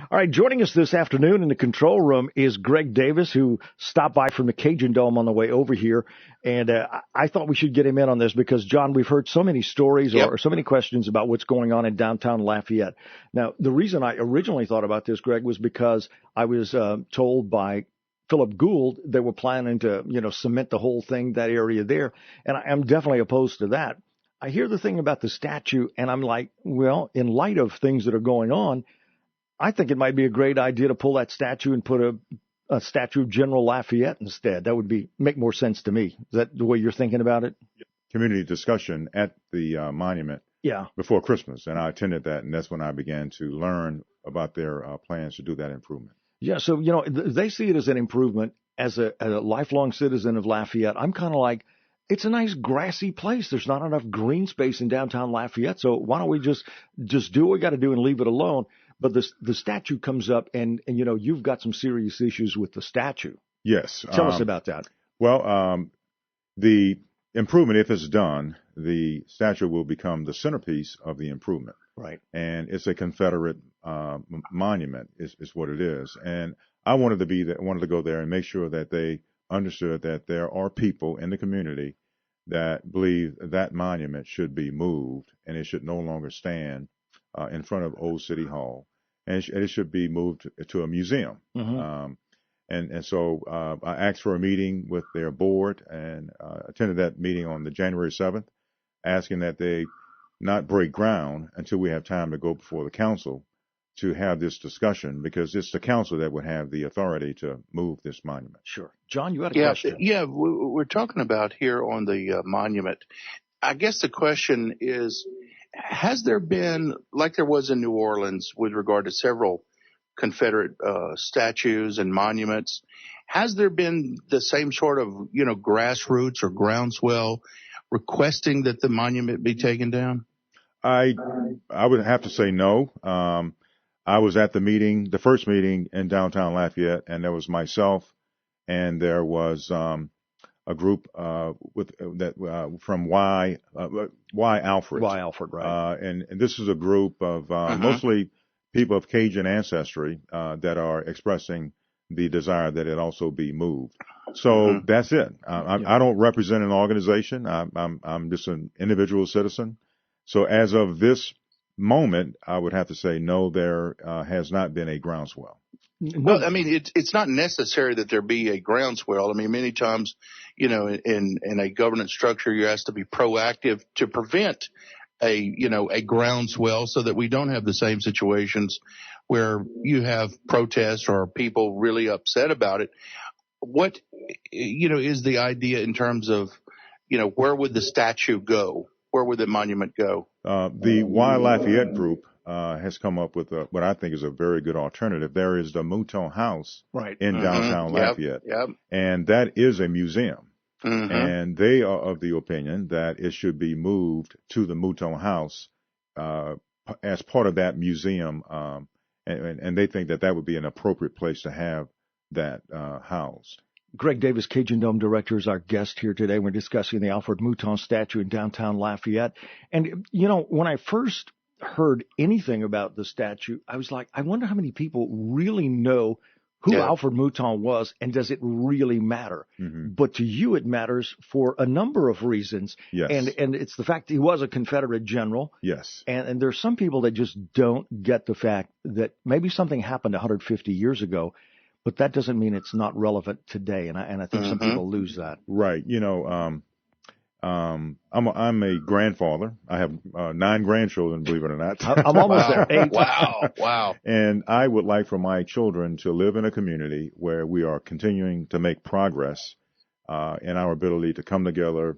All right, joining us this afternoon in the control room is Greg Davis, who stopped by from the Cajun Dome on the way over here. And I thought we should get him in on this because, John, we've heard so many stories Yep. or so many questions about what's going on in downtown Lafayette. Now, the reason I originally thought about this, Greg, was because I was told by Philip Gould they were planning to, cement the whole thing, that area there. And I'm definitely opposed to that. I hear the thing about the statue, and I'm like, well, in light of things that are going on, I think it might be a great idea to pull that statue and put a statue of General Lafayette instead. That would make more sense to me. Is that the way you're thinking about it? Community discussion at the monument before Christmas, and I attended that, and that's when I began to learn about their plans to do that improvement. Yeah, so, they see it as an improvement. As a lifelong citizen of Lafayette, I'm kind of like, it's a nice grassy place. There's not enough green space in downtown Lafayette, so why don't we just do what we got to do and leave it alone? But the statue comes up, and you've got some serious issues with the statue. Yes. Tell us about that. Well, the improvement, if it's done, the statue will become the centerpiece of the improvement. Right. And it's a Confederate monument is what it is. And I wanted to go there and make sure that they understood that there are people in the community that believe that monument should be moved and it should no longer stand in front of Old City Hall, and it should be moved to a museum. Mm-hmm. And so I asked for a meeting with their board and attended that meeting on the January 7th, asking that they not break ground until we have time to go before the council to have this discussion, because it's the council that would have the authority to move this monument. Sure. John, you had a question. Yeah, we're talking about here on the monument. I guess the question is, has there been, like there was in New Orleans with regard to several Confederate statues and monuments, has there been the same sort of, grassroots or groundswell requesting that the monument be taken down? I would have to say no. I was at the first meeting in downtown Lafayette, and there was myself, and there was a group from Y Alfred. Y Alfred, right? And this is a group of mostly people of Cajun ancestry that are expressing the desire that it also be moved. So that's it. I don't represent an organization. I'm just an individual citizen. So as of this moment, I would have to say no, there has not been a groundswell. Well, I mean, it's not necessary that there be a groundswell. I mean, many times, in a governance structure, you're asked to be proactive to prevent a groundswell so that we don't have the same situations where you have protests or people really upset about it. What, is the idea in terms of, where would the statue go? Where would the monument go? The Y Lafayette group has come up with what I think is a very good alternative. There is the Mouton House in downtown Lafayette, and that is a museum. And they are of the opinion that it should be moved to the Mouton House as part of that museum, and they think that would be an appropriate place to have that housed. Greg Davis, Cajun Dome Director, is our guest here today. We're discussing the Alfred Mouton statue in downtown Lafayette. And, when I first heard anything about the statue, I was like, I wonder how many people really know who Alfred Mouton was, and does it really matter? But to you, it matters for a number of reasons. Yes. And it's the fact that he was a Confederate general. Yes. And there's some people that just don't get the fact that maybe something happened 150 years ago, but that doesn't mean it's not relevant today. And I think some people lose that. Right. I'm a grandfather. I have 9 grandchildren, believe it or not. I'm almost there. 8. Wow. And I would like for my children to live in a community where we are continuing to make progress in our ability to come together,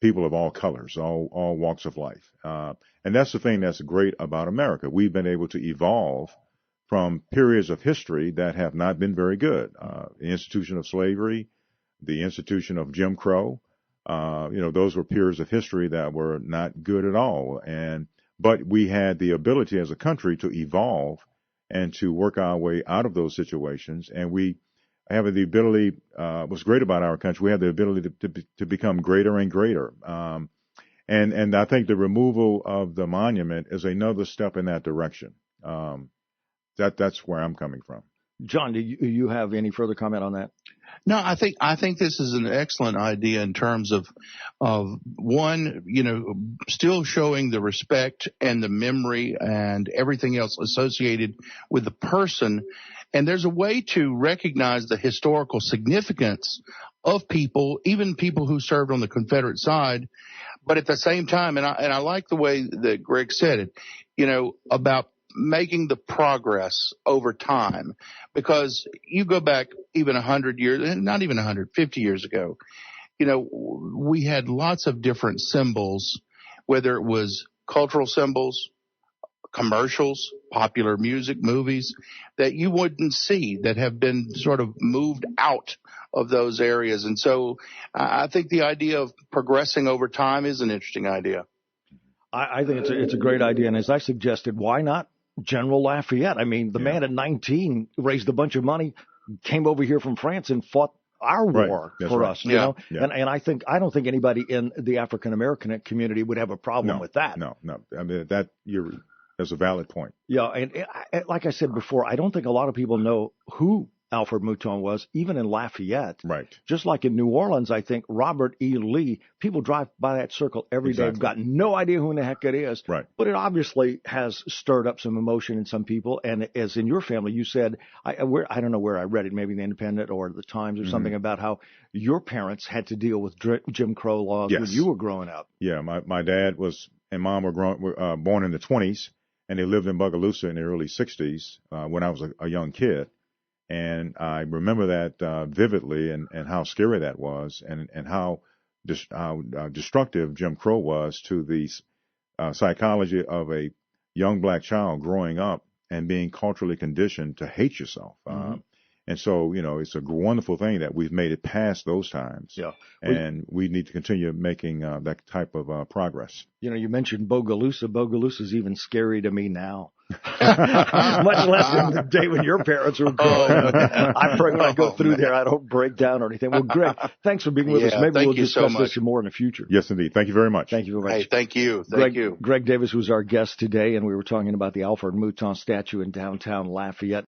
people of all colors, all walks of life. And that's the thing that's great about America. We've been able to evolve from periods of history that have not been very good. The institution of slavery, the institution of Jim Crow, those were periods of history that were not good at all. But we had the ability as a country to evolve and to work our way out of those situations. And we have the ability, what's great about our country, we have the ability to become greater and greater. And I think the removal of the monument is another step in that direction. That's where I'm coming from. John, do you have any further comment on that? No, I think this is an excellent idea in terms of one, still showing the respect and the memory and everything else associated with the person. And there's a way to recognize the historical significance of people, even people who served on the Confederate side. But at the same time, and I like the way that Greg said it, about making the progress over time, because you go back even 100 years, not even 150 years ago, we had lots of different symbols, whether it was cultural symbols, commercials, popular music, movies that you wouldn't see that have been sort of moved out of those areas. And so I think the idea of progressing over time is an interesting idea. I think it's a great idea. And as I suggested, why not General Lafayette? I mean, the man at 19 raised a bunch of money, came over here from France and fought our war for us, you know? Yeah. And I don't think anybody in the African American community would have a problem with that. No. I mean, that's a valid point. Yeah. And like I said before, I don't think a lot of people know who Alfred Mouton was, even in Lafayette. Right. Just like in New Orleans, I think Robert E. Lee, people drive by that circle every day. They've got no idea who in the heck it is. Right. But it obviously has stirred up some emotion in some people. And as in your family, you said, I don't know where I read it, maybe the Independent or the Times or something about how your parents had to deal with Jim Crow laws when you were growing up. Yeah. My dad and mom were born in the 20s, and they lived in Bogalusa in the early 60s when I was a young kid. And I remember that vividly, and how scary that was, and how destructive Jim Crow was to the psychology of a young black child growing up and being culturally conditioned to hate yourself. And so, it's a wonderful thing that we've made it past those times. Yeah. And we need to continue making that type of progress. You mentioned Bogalusa. Bogalusa's even scary to me now. Much less in the day when your parents were growing up. I pray when I go through there, I don't break down or anything. Well, Greg, thanks for being with us. Maybe we'll discuss this more in the future. Yes, indeed. Thank you very much. Thank you very much. Hey, thank you. Thank you. Greg Davis was our guest today, and we were talking about the Alfred Mouton statue in downtown Lafayette.